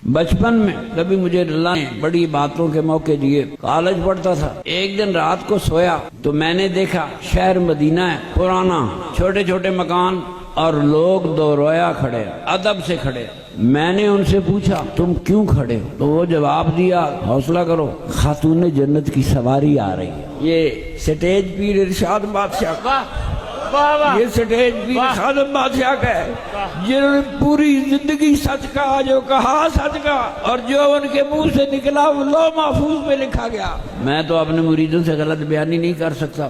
بچپن میں کبھی مجھے اللہ نے بڑی باتوں کے موقع دیے، کالج پڑھتا تھا، ایک دن رات کو سویا تو میں نے دیکھا شہر مدینہ ہے، پرانا، چھوٹے چھوٹے مکان اور لوگ دو رویا کھڑے، ادب سے کھڑے۔ میں نے ان سے پوچھا تم کیوں کھڑے ہو؟ تو وہ جواب دیا حوصلہ کرو، خاتون جنت کی سواری آ رہی ہے۔ یہ سٹیج پیر ارشاد بادشاہ کا، یہ سٹیج پیر خادم بادشاہ کا ہے، جنہوں نے پوری زندگی سچ کہا، جو کہا سچ کہا، اور جو ان کے منہ سے نکلا وہ لوح محفوظ میں لکھا گیا۔ میں تو اپنے مریدوں سے غلط بیانی نہیں کر سکتا۔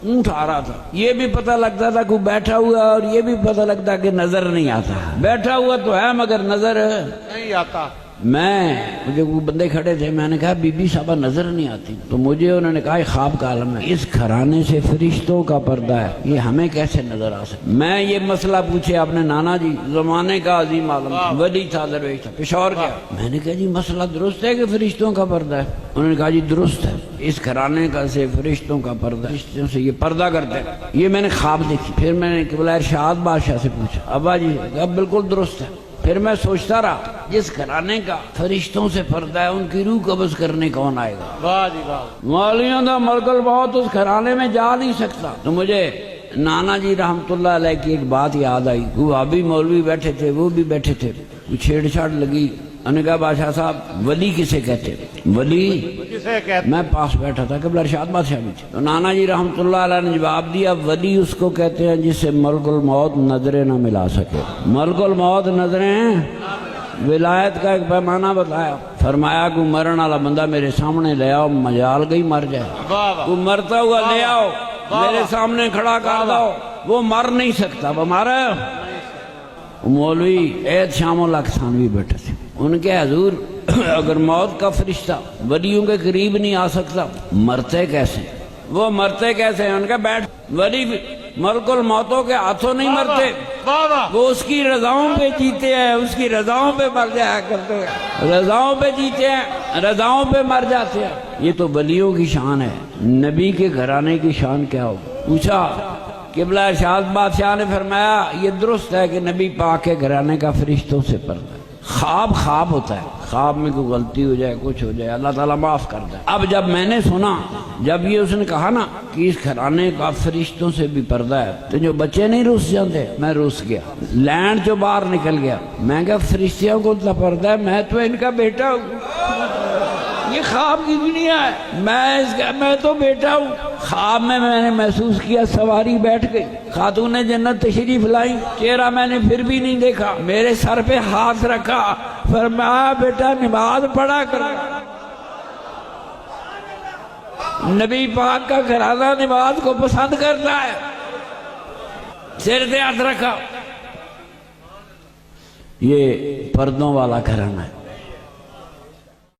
اونٹ آ رہا تھا، یہ بھی پتہ لگتا تھا کوئی بیٹھا ہوا، اور یہ بھی پتہ لگتا کہ نظر نہیں آتا، بیٹھا ہوا تو ہے مگر نظر نہیں آتا۔ مجھے وہ بندے کھڑے تھے، میں نے کہا بی بی صاحبہ نظر نہیں آتی، تو مجھے انہوں نے کہا خواب کا عالم ہے، اس گھرانے سے فرشتوں کا پردہ ہے، یہ ہمیں کیسے نظر آ سکتا؟ میں یہ مسئلہ پوچھے اپنے نانا جی، زمانے کا عظیم عالم تھا، ولی تھا، درویش تھا، پشاور گیا، میں نے کہا جی مسئلہ درست ہے کہ فرشتوں کا پردہ ہے؟ انہوں نے کہا جی درست ہے، اس گھرانے کا سے فرشتوں کا پردہ، فرشتوں سے یہ پردہ کرتے ہیں۔ یہ میں نے خواب دیکھی، پھر میں نے قبلہ ارشاد بادشاہ سے پوچھا، ابا جی اب بالکل درست ہے۔ پھر میں سوچتا رہا جس گھرانے کا فرشتوں سے پردہ ہے ان کی روح قبض کرنے کون آئے گا؟ مولیوں دا ملکل بہت اس گھرانے میں جا نہیں سکتا۔ تو مجھے نانا جی رحمت اللہ علیہ کی ایک بات یاد آئی، وہ ابھی مولوی بیٹھے تھے، وہ بھی بیٹھے تھے، وہ چھیڑ چھاڑ لگی۔ انہوں نے کہا بادشاہ صاحب ولی کسے کہتے؟ ولی میں پاس بیٹھا تھا، قبلہ ارشاد بادشاہ بھی تھے، تو نانا جی رحمت اللہ علیہ نے جواب دیا ولی اس کو کہتے ہیں جسے ملک الموت نظریں نہ ملا سکے۔ ملک الموت نظریں، ولایت کا ایک پیمانہ بتایا، فرمایا کوئی مرن والا بندہ میرے سامنے لے آؤ، مجال گئی مر جائے، کوئی مرتا ہوا لے آؤ میرے سامنے کھڑا کر دو، وہ مر نہیں سکتا، وہ مارا۔ مولوی عید شام الحق تھانوی بیٹھے تھے، ان کے حضور اگر موت کا فرشتہ ولیوں کے قریب نہیں آ سکتا مرتے کیسے؟ وہ مرتے کیسے ہیں؟ ان کا بیٹھ، ولی ملک الموتوں کے ہاتھوں نہیں مرتے، وہ اس کی رضاؤں پہ جیتے ہیں، اس کی رضاؤں پہ مر جایا کرتے ہیں، رضاؤں پہ جیتے ہیں، رضاؤں پہ مر جاتے ہیں۔ یہ تو ولیوں کی شان ہے، نبی کے گھرانے کی شان کیا ہو؟ پوچھا قبلہ ارشاد بادشاہ نے فرمایا یہ درست ہے کہ نبی پاک کے گھرانے کا فرشتوں سے پردہ ہے۔ خواب خواب ہوتا ہے، خواب میں کوئی غلطی ہو جائے، کچھ ہو جائے، اللہ تعالیٰ معاف کر دے۔ اب جب میں نے سنا، جب یہ اس نے کہا نا کہ اس گھرانے کا فرشتوں سے بھی پردہ ہے، تو جو بچے نہیں روس جاتے، میں روس گیا، لینڈ جو باہر نکل گیا، میں کہا فرشتوں کو تو پردہ ہے، میں تو ان کا بیٹا ہوں، یہ خواب کی دنیا ہے، میں تو بیٹا ہوں۔ خواب میں نے محسوس کیا سواری بیٹھ گئی، خاتون جنت تشریف لائی، چہرہ میں نے پھر بھی نہیں دیکھا، میرے سر پہ ہاتھ رکھا، فرمایا بیٹا نماز پڑھا کر۔ نبی پاک کا گھرانہ نماز کو پسند کرتا ہے، سر پہ ہاتھ رکھا۔ یہ پردوں والا گھرانہ ہے۔